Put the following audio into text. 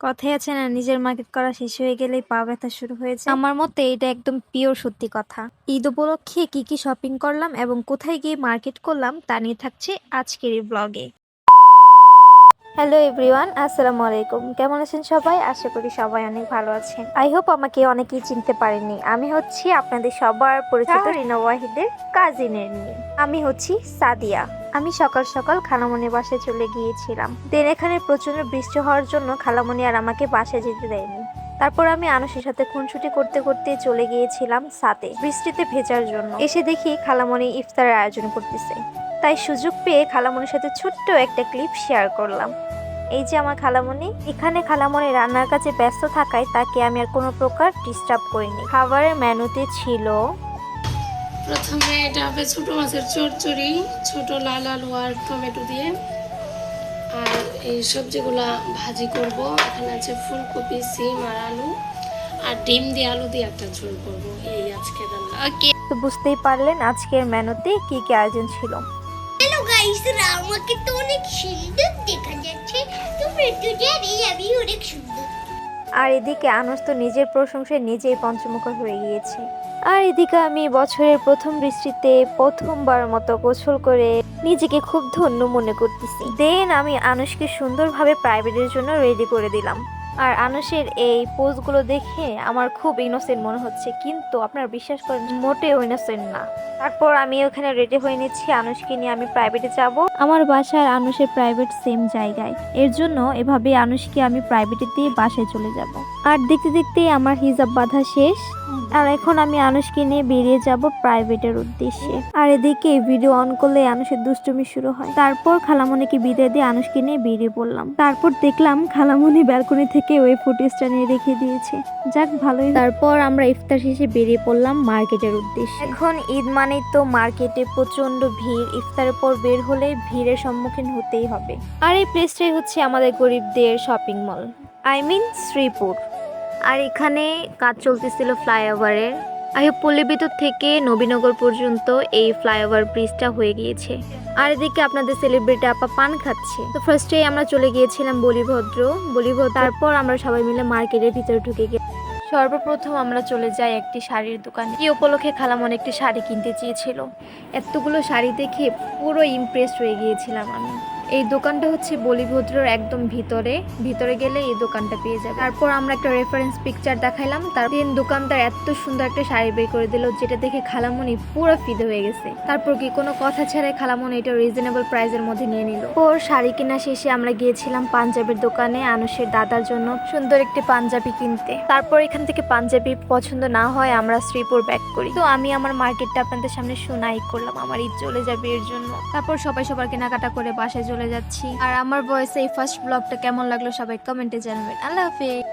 কথাই আছে না, নিজের মার্কেট করা শেষ হয়ে গেলেই পা ব্যথা শুরু হয়েছে। আমার মতে এটা একদম পিওর সত্যি কথা। ঈদ উপলক্ষে কি কি শপিং করলাম এবং কোথায় গিয়ে মার্কেট করলাম তা নিয়ে থাকছে আজকের এই ব্লগে। হ্যালো এভরিওয়ান, আসসালামু আলাইকুম। কেমন আছেন সবাই? আশা করি সবাই অনেক ভালো আছেন। আই হোপ আমাকে অনেকেই চিনতে পারেননি। আমি হচ্ছি আপনাদের সবার পরিচিত রিনা ওয়াহিদের কাজিনের মেয়ে। আমি হচ্ছি সাদিয়া। আমি সকাল সকাল খালামণির বাসায় চলে গিয়েছিলাম। দেন এখানে প্রচন্ড বৃষ্টি হওয়ার জন্য খালামণি আর আমাকে বাসায় যেতে দেয়নি। তারপর আমি আনুষের সাথে খুনসুটি করতে করতে চলে গিয়েছিলাম সাথে বৃষ্টিতে ভেজার জন্য। এসে দেখি খালামণি ইফতারের আয়োজন করতেছে। তাই সুযোগ পেয়ে খালামণির সাথে ছোট্ট একটা ক্লিপ শেয়ার করলাম। এই যে আমার খালামণি। এখানে খালামণি রান্নার কাজে ব্যস্ত থাকায় তাকে আমি আর কোনো প্রকার ডিস্টার্ব করিনি। খাবারের মেনুতে ছিল প্রথমে এটা হবে ছোট মাছের চচ্চড়ি, ছোট লাল আলু আর টমেটো দিয়ে। আর এই সবজিগুলা ভাজি করব। এখানে আছে ফুলকপি, সিম আর আলু, আর ডিম দিয়ে আলু দিয়ে একটা ঝোল করব। এই আজকে রান্না। ওকে, তো বুঝতেই পারলেন আজকের মেনুতে কি কি আয়োজন ছিল। হ্যালো গাইস, আমাকে তো অনেক সুন্দর দেখা যাচ্ছে। তোমরা একটু জানি আমি অনেক সুন্দর। আর এদিকে আনস তো নিজের প্রশংসায় নিজেই পঞ্চমুখর হয়ে গিয়েছে। আর এদিকে আমি বছরের প্রথম বৃষ্টিতে প্রথমবার মতো গোসল করে নিজেকে খুব ধন্য মনে করতেছি। দেন আমি আনুষকে সুন্দরভাবে প্রাইভেটের জন্য রেডি করে দিলাম। আর আনুষের এই পোজগুলো দেখে আমার খুব ইনোসেন্ট মনে হচ্ছে, কিন্তু আপনারা বিশ্বাস করেন মোটেও ইনোসেন্ট না। তারপর আমি ওখানে রেডি হয়ে নিচ্ছি, আনুষকে নিয়ে আমি প্রাইভেটে যাব। আমার বাসার আনুষের প্রাইভেট সেম জায়গায়, এর জন্য এভাবে আনুষকে আমি প্রাইভেটে দিয়ে বাসায় চলে যাব। আর দেখতে দেখতে আমার হিজাব বাঁধা শেষ। আর এখন আমি আনুষকে নিয়ে বেরিয়ে যাব প্রাইভেটের উদ্দেশ্যে। আর এদিকে ভিডিও অন করলে আনুষের দুষ্টুমি শুরু হয়। তারপর খালামণিকে বিদায় দিয়ে আনুষকে নিয়ে বেরিয়ে পড়লাম। তারপর দেখলাম খালামণি ব্যালকনি থেকে ওই ফুটেজটা নিয়ে রেখে দিয়েছে। যাক ভালোই। তারপর আমরা ইফতার শেষে বেরিয়ে পড়লাম মার্কেটের উদ্দেশ্যে। এখন ঈদ মানেই তো মার্কেটে প্রচন্ড ভিড়। ইফতারের পর বের হলে ভিড়ের সম্মুখীন হতেই হবে। আর এই প্লেসটাই হচ্ছে আমাদের গরিবদের shopping mall, I mean Sreepur. আর এখানে কাজ চলতেছিল ফ্লাইওভারের। পল্লী বিদ্যুৎ থেকে নবীনগর পর্যন্ত এই ফ্লাইওভার ব্রিজটা হয়ে গিয়েছে। আর এদিকে আপনাদের সেলিব্রিটি আপা পান খাচ্ছে। তো ফার্স্টেই আমরা চলে গিয়েছিলাম বলিভদ্র। তারপর আমরা সবাই মিলে মার্কেটের ভিতরে ঢুকে গেলাম। সর্বপ্রথম আমরা চলে যাই একটি শাড়ির দোকানে। এই উপলক্ষে খালামন একটি শাড়ি কিনতে চেয়েছিল। এতগুলো শাড়ি দেখে পুরো ইমপ্রেসড হয়ে গিয়েছিলাম আমি। এই দোকানটা হচ্ছে বলিভদ্রর একদম ভিতরে গেলে এই দোকানটা পেয়ে যাবে। তারপর আমরা একটা রেফারেন্স পিকচার দেখাইলাম। তারপর দোকানদার এত সুন্দর একটা শাড়ি বের করে দিল, যেটা দেখে খালামণি পুরো ফিদে হয়ে গেছে। তারপর কি কোনো কথা ছাড়াই খালামণি এটা রিজনেবল প্রাইসের মধ্যে নিয়ে নিল। ওর শাড়ি কেনা শেষে আমরা গিয়েছিলাম পাঞ্জাবির দোকানে আনুষের দাদার জন্য সুন্দর একটি পাঞ্জাবি কিনতে। তারপর এখান থেকে পাঞ্জাবি পছন্দ না হয় আমরা শ্রীপুর ব্যাক করি। তো আমি আমার মার্কেটটা আপনাদের সামনে শোনাই করলাম, আমার ঈদ চলে যাবে এর জন্য। তারপর সবাই সবার কেনাকাটা করে বাসায় চলে যাচ্ছি। আর আমার ভয়েসে এই ফার্স্ট ব্লগটা কেমন লাগলো সবাই কমেন্টে জানাবেন। আল্লাহ হাফেজ।